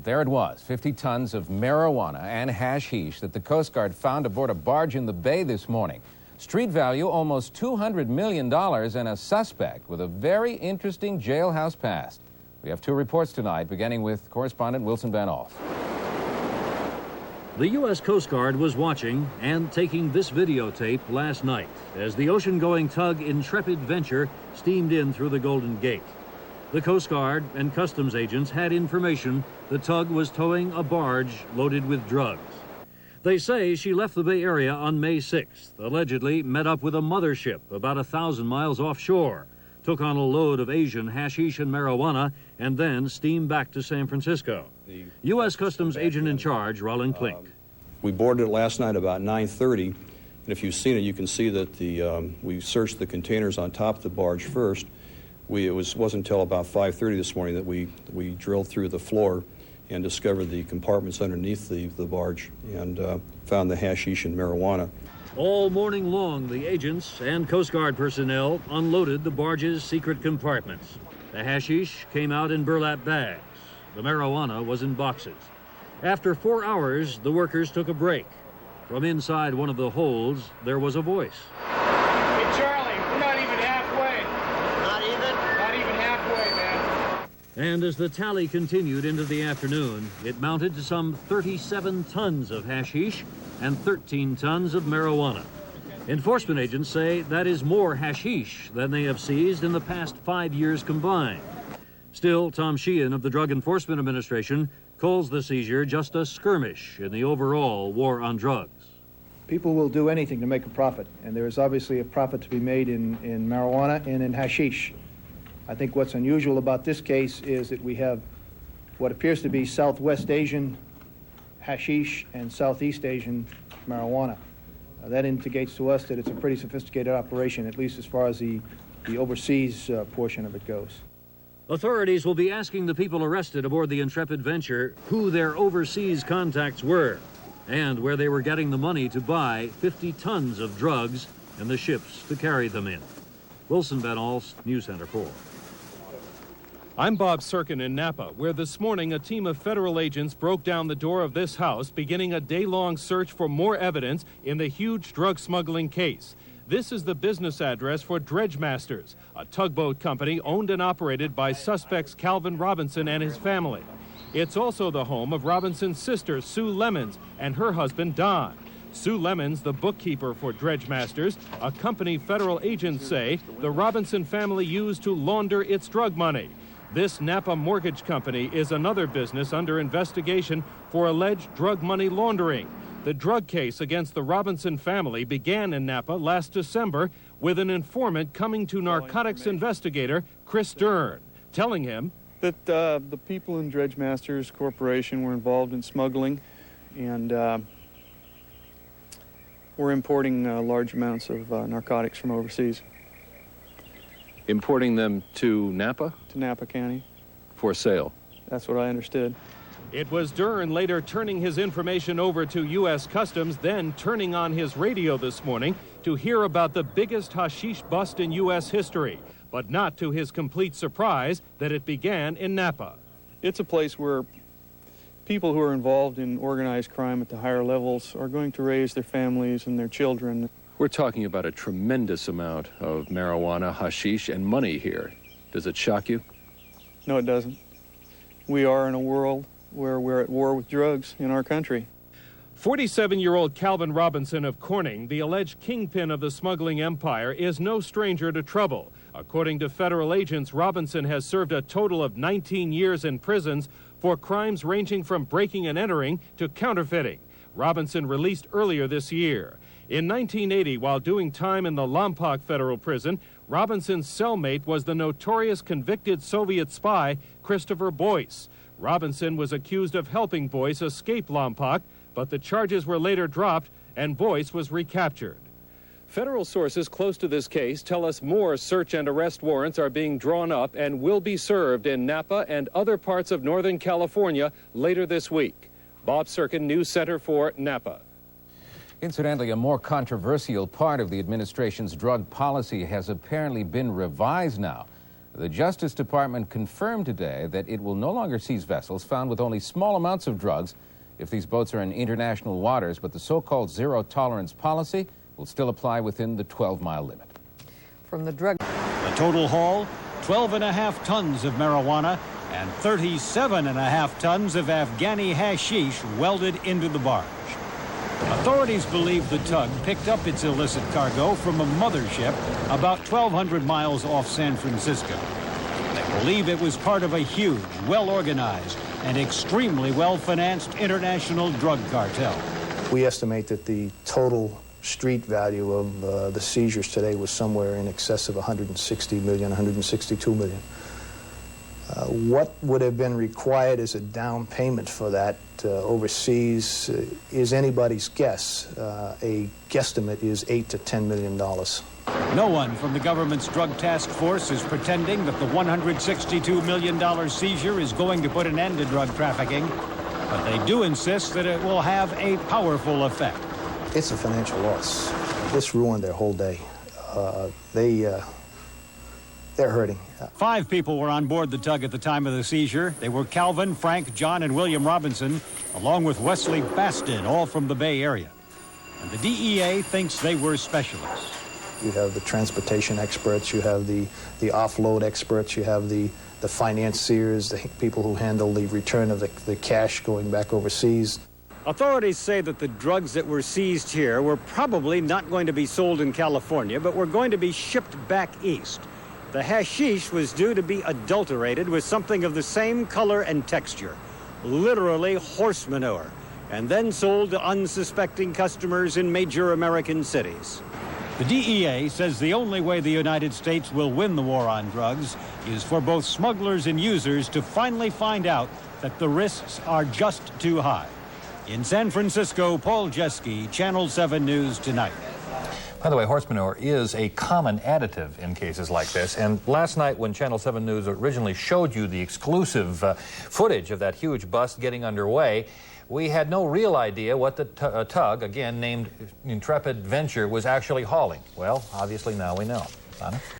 But there it was, 50 tons of marijuana and hashish that the Coast Guard found aboard a barge in the bay this morning. Street value almost $200 million and a suspect with a very interesting jailhouse past. We have two reports tonight, beginning with correspondent Wilson Van Alst. The U.S. Coast Guard was watching and taking this videotape last night as the ocean-going tug Intrepid Venture steamed in through the Golden Gate. The Coast Guard and customs agents had information the tug was towing a barge loaded with drugs. They say she left the Bay Area on May 6th, allegedly met up with a mothership about 1,000 miles offshore, took on a load of Asian hashish and marijuana, and then steamed back to San Francisco. U.S. Customs agent in charge, Roland Klink. We boarded it last night about 9:30, and if you've seen it, you can see that we searched the containers on top of the barge first. It wasn't until about 5:30 this morning that we drilled through the floor and discovered the compartments underneath the barge and found the hashish and marijuana. All morning long, the agents and Coast Guard personnel unloaded the barge's secret compartments. The hashish came out in burlap bags. The marijuana was in boxes. After 4 hours, the workers took a break. From inside one of the holds, there was a voice. Hey, Charlie, we're not even halfway. Not even? Not even halfway, man. And as the tally continued into the afternoon, it mounted to some 37 tons of hashish and 13 tons of marijuana. Enforcement agents say that is more hashish than they have seized in the past 5 years combined. Still, Tom Sheehan of the Drug Enforcement Administration calls the seizure just a skirmish in the overall war on drugs. People will do anything to make a profit, and there is obviously a profit to be made in marijuana and in hashish. I think what's unusual about this case is that we have what appears to be Southwest Asian hashish and Southeast Asian marijuana. That indicates to us that it's a pretty sophisticated operation, at least as far as the overseas portion of it goes. Authorities will be asking the people arrested aboard the Intrepid Venture who their overseas contacts were and where they were getting the money to buy 50 tons of drugs and the ships to carry them in. Wilson Van Alst, News Center 4. I'm Bob Serkin in Napa, where this morning a team of federal agents broke down the door of this house, beginning a day-long search for more evidence in the huge drug smuggling case. This is the business address for Dredge Masters, a tugboat company owned and operated by suspects Calvin Robinson and his family. It's also the home of Robinson's sister, Sue Lemons, and her husband, Don. Sue Lemons, the bookkeeper for Dredge Masters, a company federal agents say the Robinson family used to launder its drug money. This Napa Mortgage Company is another business under investigation for alleged drug money laundering. The drug case against the Robinson family began in Napa last December with an informant coming to narcotics investigator Chris Stern, telling him that the people in Dredge Masters Corporation were involved in smuggling and were importing large amounts of narcotics from overseas. Importing them to Napa? To Napa County. For sale? That's what I understood. It was Dern later turning his information over to U.S. Customs, then turning on his radio this morning to hear about the biggest hashish bust in U.S. history, but not to his complete surprise that it began in Napa. It's a place where people who are involved in organized crime at the higher levels are going to raise their families and their children. We're talking about a tremendous amount of marijuana, hashish, and money here. Does it shock you? No, it doesn't. We are in a world where we're at war with drugs in our country. 47-year-old Calvin Robinson of Corning, the alleged kingpin of the smuggling empire, is no stranger to trouble. According to federal agents, Robinson has served a total of 19 years in prisons for crimes ranging from breaking and entering to counterfeiting. Robinson released earlier this year. In 1980, while doing time in the Lompoc Federal Prison, Robinson's cellmate was the notorious convicted Soviet spy Christopher Boyce. Robinson was accused of helping Boyce escape Lompoc, but the charges were later dropped and Boyce was recaptured. Federal sources close to this case tell us more search and arrest warrants are being drawn up and will be served in Napa and other parts of Northern California later this week. Bob Serkin, News Center 4, Napa. Incidentally, a more controversial part of the administration's drug policy has apparently been revised now. The Justice Department confirmed today that it will no longer seize vessels found with only small amounts of drugs if these boats are in international waters, but the so-called zero-tolerance policy will still apply within the 12-mile limit. From the drug... The total haul, 12.5 tons of marijuana and 37.5 tons of Afghani hashish welded into the barge. Authorities believe the tug picked up its illicit cargo from a mothership about 1,200 miles off San Francisco. They believe it was part of a huge, well-organized, and extremely well-financed international drug cartel. We estimate that the total street value of the seizures today was somewhere in excess of 160 million, 162 million. What would have been required as a down payment for that overseas is anybody's guess. A guesstimate is $8 to $10 million. No one from the government's drug task force is pretending that the $162 million seizure is going to put an end to drug trafficking, but they do insist that it will have a powerful effect. It's a financial loss. This ruined their whole day. They're hurting. 5 people were on board the tug at the time of the seizure. They were Calvin, Frank, John, and William Robinson, along with Wesley Bastin, all from the Bay Area. And the DEA thinks they were specialists. You have the transportation experts, you have the offload experts, you have the financiers, the people who handle the return of the cash going back overseas. Authorities say that the drugs that were seized here were probably not going to be sold in California, but were going to be shipped back east. The hashish was due to be adulterated with something of the same color and texture, literally horse manure, and then sold to unsuspecting customers in major American cities. The DEA says the only way the United States will win the war on drugs is for both smugglers and users to finally find out that the risks are just too high. In San Francisco, Paul Jeske, Channel 7 News Tonight. By the way, horse manure is a common additive in cases like this. And last night when Channel 7 News originally showed you the exclusive footage of that huge bust getting underway, we had no real idea what the tug, again named Intrepid Venture, was actually hauling. Well, obviously now we know. Donna?